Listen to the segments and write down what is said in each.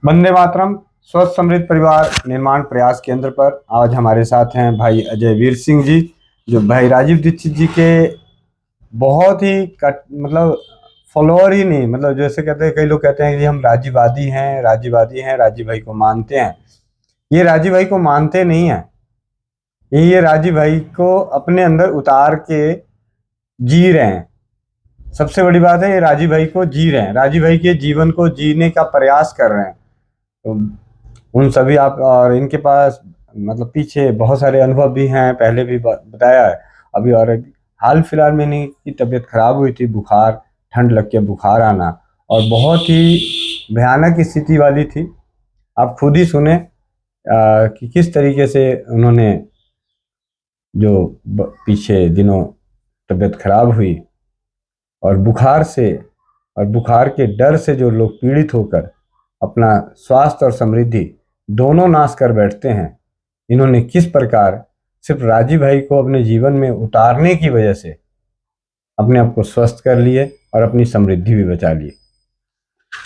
वंदे मातरम। स्वस्थ समृद्ध परिवार निर्माण प्रयास केंद्र पर आज हमारे साथ हैं भाई अजय वीर सिंह जी, जो भाई राजीव दीक्षित जी के बहुत ही कट मतलब फॉलोअर ही नहीं, मतलब जैसे कहते हैं, कई लोग कहते हैं कि हम राजीववादी हैं, राजीववादी हैं, राजीव भाई को मानते हैं। ये राजीव भाई को मानते नहीं हैं, ये राजीव भाई को अपने अंदर उतार के जी रहे हैं। सबसे बड़ी बात है, ये राजीव भाई को जी रहे हैं, राजीव भाई के जीवन को जीने का प्रयास कर रहे हैं। तो उन सभी आप, और इनके पास मतलब पीछे बहुत सारे अनुभव भी हैं, पहले भी बताया है। अभी और हाल फिलहाल में इन्हीं की तबीयत खराब हुई थी, बुखार, ठंड लग के बुखार आना, और बहुत ही भयानक स्थिति वाली थी। आप खुद ही सुने कि किस तरीके से उन्होंने जो पीछे दिनों तबीयत खराब हुई, और बुखार से और बुखार के डर से जो लोग पीड़ित होकर अपना स्वास्थ्य और समृद्धि दोनों नाश कर बैठते हैं, इन्होंने किस प्रकार सिर्फ राजीव भाई को अपने जीवन में उतारने की वजह से अपने आप को स्वस्थ कर लिए और अपनी समृद्धि भी बचा ली।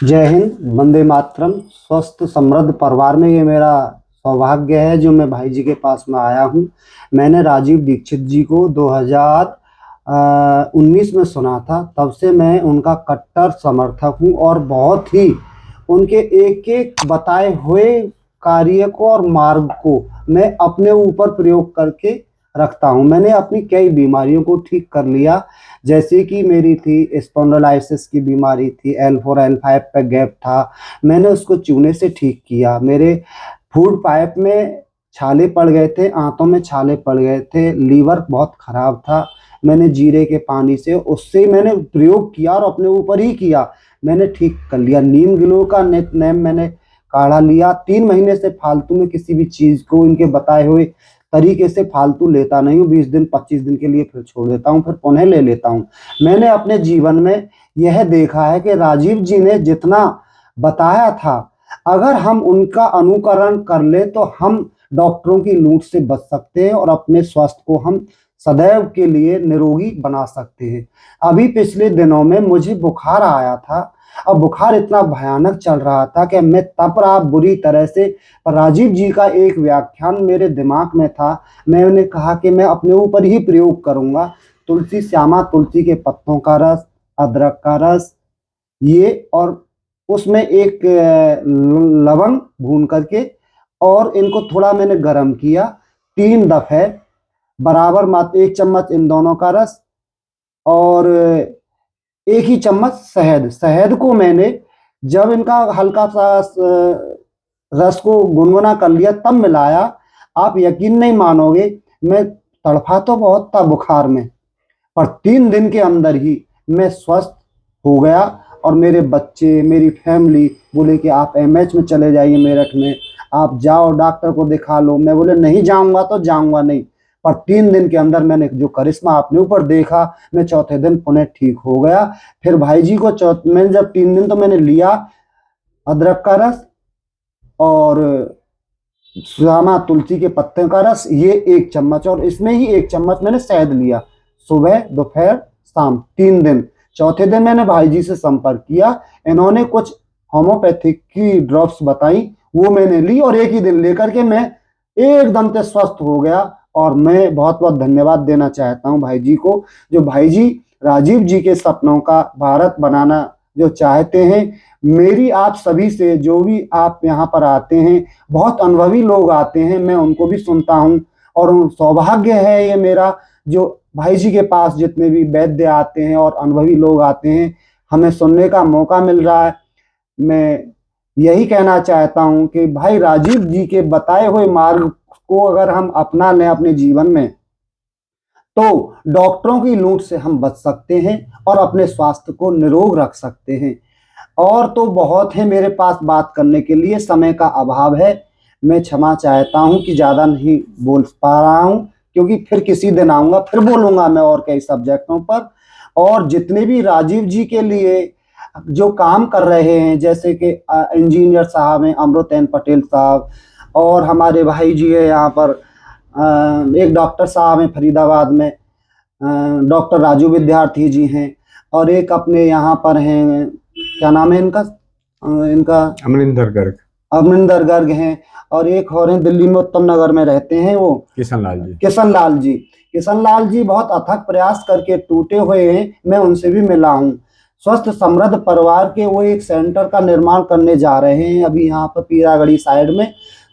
जय हिंद, वंदे मातरम। स्वस्थ समृद्ध परिवार में ये मेरा सौभाग्य है जो मैं भाई जी के पास में आया हूँ। मैंने राजीव दीक्षित जी को 2019 में सुना था, तब से मैं उनका कट्टर समर्थक हूँ और बहुत ही उनके एक एक बताए हुए कार्य को और मार्ग को मैं अपने ऊपर प्रयोग करके रखता हूँ। मैंने अपनी कई बीमारियों को ठीक कर लिया, जैसे कि मेरी थी स्पॉन्डिलोलाइसिस की बीमारी थी, L4 L5 पे गैप था, मैंने उसको चूने से ठीक किया। मेरे फूड पाइप में छाले पड़ गए थे, आंतों में छाले पड़ गए थे, लीवर बहुत खराब था, मैंने जीरे के पानी से उससे मैंने प्रयोग किया और अपने ऊपर ही किया, मैंने ठीक कर लिया। नीम गिलोय का नेम मैंने काढ़ा लिया। 3 महीने से फालतू में किसी भी चीज को इनके बताए हुए तरीके से फालतू लेता नहीं हूँ। 20 दिन 25 दिन के लिए फिर छोड़ देता हूँ, फिर पुनः ले लेता हूँ। मैंने अपने जीवन में यह देखा है कि राजीव जी ने जितना बताया था, अगर हम उनका अनुकरण कर ले तो हम डॉक्टरों की लूट से बच सकते हैं और अपने स्वास्थ्य को हम सदैव के लिए निरोगी बना सकते हैं। अभी पिछले दिनों में मुझे बुखार आया था, और बुखार इतना भयानक चल रहा था कि मैं तप रहा बुरी तरह से। राजीव जी का एक व्याख्यान मेरे दिमाग में था, मैंने कहा कि मैं अपने ऊपर ही प्रयोग करूंगा। तुलसी श्यामा तुलसी के पत्तों का रस, अदरक का रस, ये और उसमें एक लवंग भून करके, और इनको थोड़ा मैंने गर्म किया। 3 दफे बराबर मात्र 1 चम्मच इन दोनों का रस और 1 ही चम्मच शहद। शहद को मैंने जब इनका हल्का सा रस को गुनगुना कर लिया तब मिलाया। आप यकीन नहीं मानोगे, मैं तड़फा तो बहुत था बुखार में, पर 3 दिन के अंदर ही मैं स्वस्थ हो गया। और मेरे बच्चे, मेरी फैमिली बोले कि आप एमएच में चले जाइए, मेरठ में आप जाओ डॉक्टर को दिखा लो। मैं बोले नहीं जाऊंगा तो जाऊंगा नहीं, पर 3 दिन के अंदर मैंने जो करिश्मा अपने ऊपर देखा, मैं चौथे दिन पुनः ठीक हो गया। फिर भाई जी को मैंने जब 3 दिन तो मैंने लिया अदरक का रस और श्यामा तुलसी के पत्ते का रस, ये 1 चम्मच, और इसमें ही 1 चम्मच मैंने शहद लिया, सुबह दोपहर शाम 3 दिन। चौथे दिन मैंने भाई जी से संपर्क किया, इन्होंने कुछ होम्योपैथिक की ड्रॉप्स बताई, वो मैंने ली और एक ही दिन लेकर के मैं एकदम से स्वस्थ हो गया। और मैं बहुत बहुत धन्यवाद देना चाहता हूँ भाई जी को, जो भाई जी राजीव जी के सपनों का भारत बनाना जो चाहते हैं। मेरी आप सभी से, जो भी आप यहाँ पर आते हैं, बहुत अनुभवी लोग आते हैं, मैं उनको भी सुनता हूँ, और सौभाग्य है ये मेरा जो भाई जी के पास जितने भी वैद्य आते हैं और अनुभवी लोग आते हैं, हमें सुनने का मौका मिल रहा है। मैं यही कहना चाहता हूँ कि भाई राजीव जी के बताए हुए मार्ग को अगर हम अपना लें अपने जीवन में, तो डॉक्टरों की लूट से हम बच सकते हैं और अपने स्वास्थ्य को निरोग रख सकते हैं। और तो बहुत है मेरे पास बात करने के लिए, समय का अभाव है, मैं क्षमा चाहता हूं कि ज़्यादा नहीं बोल पा रहा हूं, क्योंकि फिर किसी दिन आऊँगा फिर बोलूँगा मैं और कई सब्जेक्टों पर। और जितने भी राजीव जी के लिए जो काम कर रहे हैं, जैसे कि इंजीनियर साहब हैं अमृतेन पटेल साहब, और हमारे भाई जी है यहाँ पर एक डॉक्टर साहब हैं फरीदाबाद में, डॉक्टर राजू विद्यार्थी जी हैं, और एक अपने यहाँ पर हैं, क्या नाम है इनका, इनका अमरिंदर गर्ग, अमरिंदर गर्ग हैं, और एक और हैं दिल्ली में उत्तम नगर में रहते हैं वो किशन लाल जी बहुत अथक प्रयास करके टूटे हुए हैं। मैं उनसे भी मिला हूँ। स्वस्थ समृद्ध परिवार के वो एक सेंटर का निर्माण करने जा रहे हैं अभी यहाँ पर पीरागढ़ी साइड में।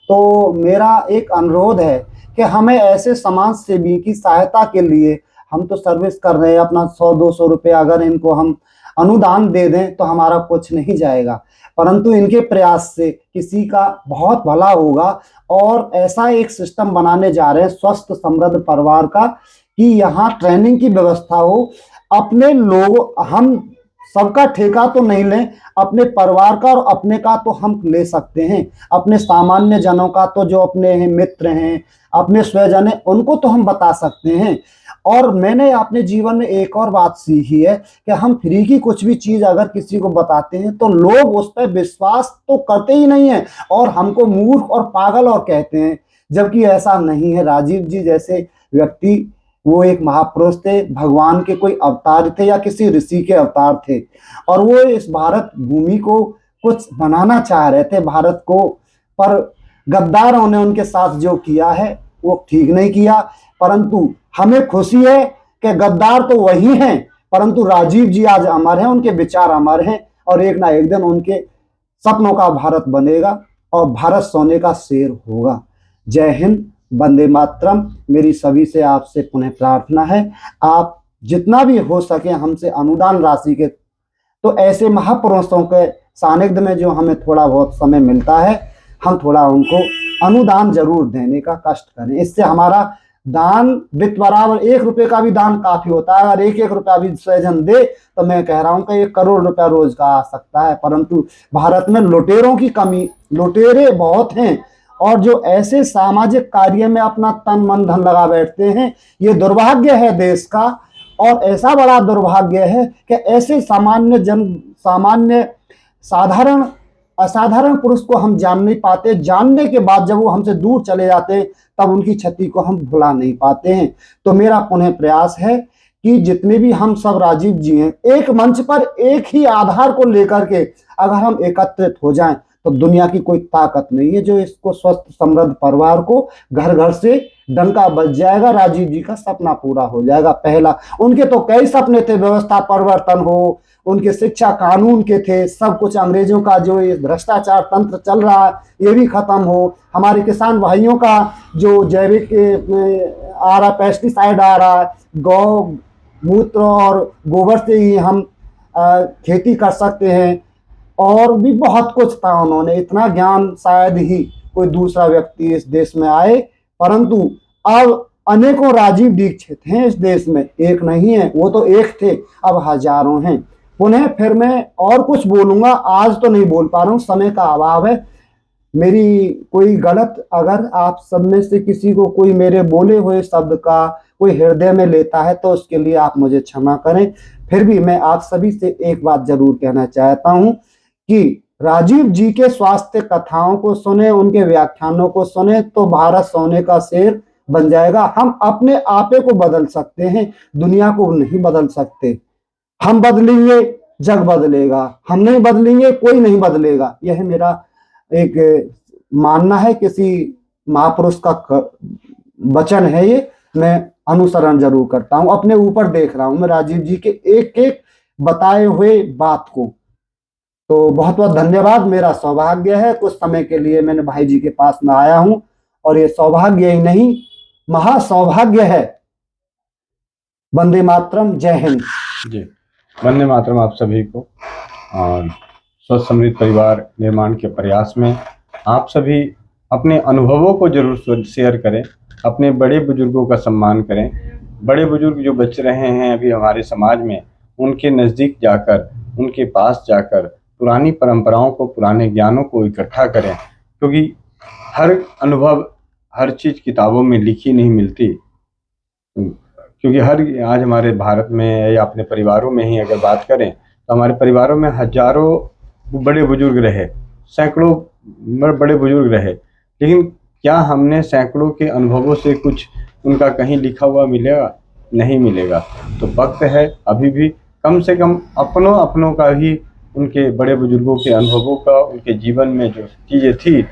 तो मेरा एक अनुरोध है कि हमें ऐसे समाज सेवी की सहायता के लिए, हम तो सर्विस कर रहे हैं, अपना 100-200 रुपये अगर इनको हम अनुदान दे दें तो हमारा कुछ नहीं जाएगा, परंतु इनके प्रयास से किसी का बहुत भला होगा। और ऐसा एक सिस्टम बनाने जा रहे हैं स्वस्थ समृद्ध परिवार का कि यहाँ ट्रेनिंग की व्यवस्था हो। अपने लोग, हम सबका ठेका तो नहीं लें, अपने परिवार का और अपने का तो हम ले सकते हैं। अपने सामान्य जनों का तो जो अपने हैं मित्र हैं, अपने स्वजन हैं, उनको तो हम बता सकते हैं। और मैंने अपने जीवन में एक और बात सीखी है कि हम फ्री की कुछ भी चीज अगर किसी को बताते हैं तो लोग उस पर विश्वास तो करते ही नहीं है और हमको मूर्ख और पागल और कहते हैं, जबकि ऐसा नहीं है। राजीव जी जैसे व्यक्ति, वो एक महापुरुष थे, भगवान के कोई अवतार थे या किसी ऋषि के अवतार थे, और वो इस भारत भूमि को कुछ बनाना चाह रहे थे, भारत को। पर गद्दारों ने उनके साथ जो किया है वो ठीक नहीं किया। परंतु हमें खुशी है कि गद्दार तो वही हैं, परंतु राजीव जी आज अमर हैं, उनके विचार अमर हैं, और एक ना एक दिन उनके सपनों का भारत बनेगा और भारत सोने का शेर होगा। जय हिंद, वंदे मातरम। मेरी सभी से आपसे पुनः प्रार्थना है, आप जितना भी हो सके हमसे अनुदान राशि के, तो ऐसे महापुरुषों के सानिध्य में जो हमें थोड़ा बहुत समय मिलता है, हम थोड़ा उनको अनुदान जरूर देने का कष्ट करें। इससे हमारा दान वित्त बराबर 1 रुपए का भी दान काफी होता है। अगर 1-1 रुपया भी स्वजन दे तो मैं कह रहा हूं कि 1 करोड़ रुपया रोज का आ सकता है। परंतु भारत में लुटेरों की कमी, लुटेरे बहुत हैं, और जो ऐसे सामाजिक कार्य में अपना तन मन धन लगा बैठते हैं, ये दुर्भाग्य है देश का। और ऐसा बड़ा दुर्भाग्य है कि ऐसे सामान्य साधारण असाधारण पुरुष को हम जान नहीं पाते। जानने के बाद जब वो हमसे दूर चले जाते हैं तब उनकी क्षति को हम भुला नहीं पाते हैं। तो मेरा पुनः प्रयास है कि जितने भी हम सब राजीव जी हैं, एक मंच पर एक ही आधार को लेकर के अगर हम एकत्रित हो जाएं तो दुनिया की कोई ताकत नहीं है जो इसको स्वस्थ समृद्ध परिवार को घर घर से डंका बज जाएगा, राजीव जी का सपना पूरा हो जाएगा। पहला, उनके तो कई सपने थे, व्यवस्था परिवर्तन हो, उनके शिक्षा कानून के थे, सब कुछ अंग्रेजों का जो ये भ्रष्टाचार तंत्र चल रहा है ये भी खत्म हो, हमारे किसान भाइयों का जो जैविक आ रहा, पेस्टिसाइड आ रहा है, गौ मूत्र और गोबर से ही हम खेती कर सकते हैं, और भी बहुत कुछ था। उन्होंने इतना ज्ञान शायद ही कोई दूसरा व्यक्ति इस देश में आए। परंतु अब अनेकों राजीव दीक्षित हैं इस देश में, एक नहीं है, वो तो एक थे, अब हजारों हैं। पुनः फिर मैं और कुछ बोलूंगा, आज तो नहीं बोल पा रहा हूँ, समय का अभाव है। मेरी कोई गलत, अगर आप सब में से किसी को कोई मेरे बोले हुए शब्द का कोई हृदय में लेता है तो उसके लिए आप मुझे क्षमा करें। फिर भी मैं आप सभी से एक बात जरूर कहना चाहता हूं कि राजीव जी के स्वास्थ्य कथाओं को सुने, उनके व्याख्यानों को सुने तो भारत सोने का शेर बन जाएगा। हम अपने आपे को बदल सकते हैं, दुनिया को नहीं बदल सकते। हम बदलेंगे, जग बदलेगा, हम नहीं बदलेंगे, कोई नहीं बदलेगा। यह मेरा एक मानना है, किसी महापुरुष का वचन है ये, मैं अनुसरण जरूर करता हूं, अपने ऊपर देख रहा हूं मैं राजीव जी के एक एक बताए हुए बात को। तो बहुत बहुत धन्यवाद। मेरा सौभाग्य है, कुछ समय के लिए मैंने भाई जी के पास में आया हूं, और ये सौभाग्य ही नहीं महासौभाग्य है। वंदे मातरम, जय हिंद जी। वंदे मातरम आप सभी को। और स्वस्थ समृद्ध परिवार निर्माण के प्रयास में आप सभी अपने अनुभवों को जरूर शेयर करें, अपने बड़े बुजुर्गों का सम्मान करें। बड़े बुजुर्ग जो बच रहे हैं अभी हमारे समाज में, उनके नज़दीक जाकर, उनके पास जाकर पुरानी परंपराओं को, पुराने ज्ञानों को इकट्ठा करें, क्योंकि हर अनुभव, हर चीज़ किताबों में लिखी नहीं मिलती। क्योंकि आज हमारे भारत में या अपने परिवारों में ही अगर बात करें तो हमारे परिवारों में हजारों बड़े बुजुर्ग रहे, सैकड़ों बड़े बुजुर्ग रहे, लेकिन क्या हमने सैकड़ों के अनुभवों से कुछ उनका कहीं लिखा हुआ मिलेगा? नहीं मिलेगा। तो वक्त है अभी भी कम से कम अपनों का ही उनके बड़े बुजुर्गों के अनुभवों का, उनके जीवन में जो चीज़ें थी,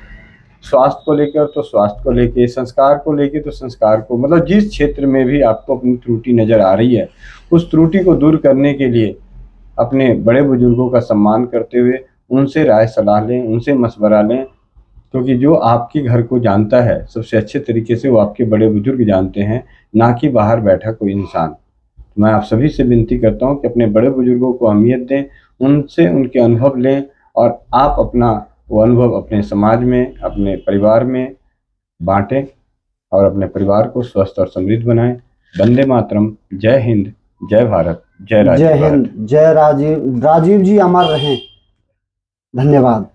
स्वास्थ्य को लेकर तो स्वास्थ्य को लेके, संस्कार को लेके तो संस्कार को, मतलब जिस क्षेत्र में भी आपको अपनी त्रुटि नज़र आ रही है, उस त्रुटि को दूर करने के लिए अपने बड़े बुजुर्गों का सम्मान करते हुए उनसे राय सलाह लें, उनसे मशवरा लें, क्योंकि जो आपके घर को जानता है सबसे अच्छे तरीके से वो आपके बड़े बुजुर्ग जानते हैं, ना कि बाहर बैठा कोई इंसान। तो मैं आप सभी से विनती करता हूँ कि अपने बड़े बुजुर्गों को अहमियत दें, उनसे उनके अनुभव लें और आप अपना वो अनुभव अपने समाज में, अपने परिवार में बाँटें और अपने परिवार को स्वस्थ और समृद्ध बनाएं। वंदे मातरम। जय हिंद, जय भारत, जय जय राजीव भारत। हिंद, जय राजीव। राजीव जी अमर रहें। धन्यवाद।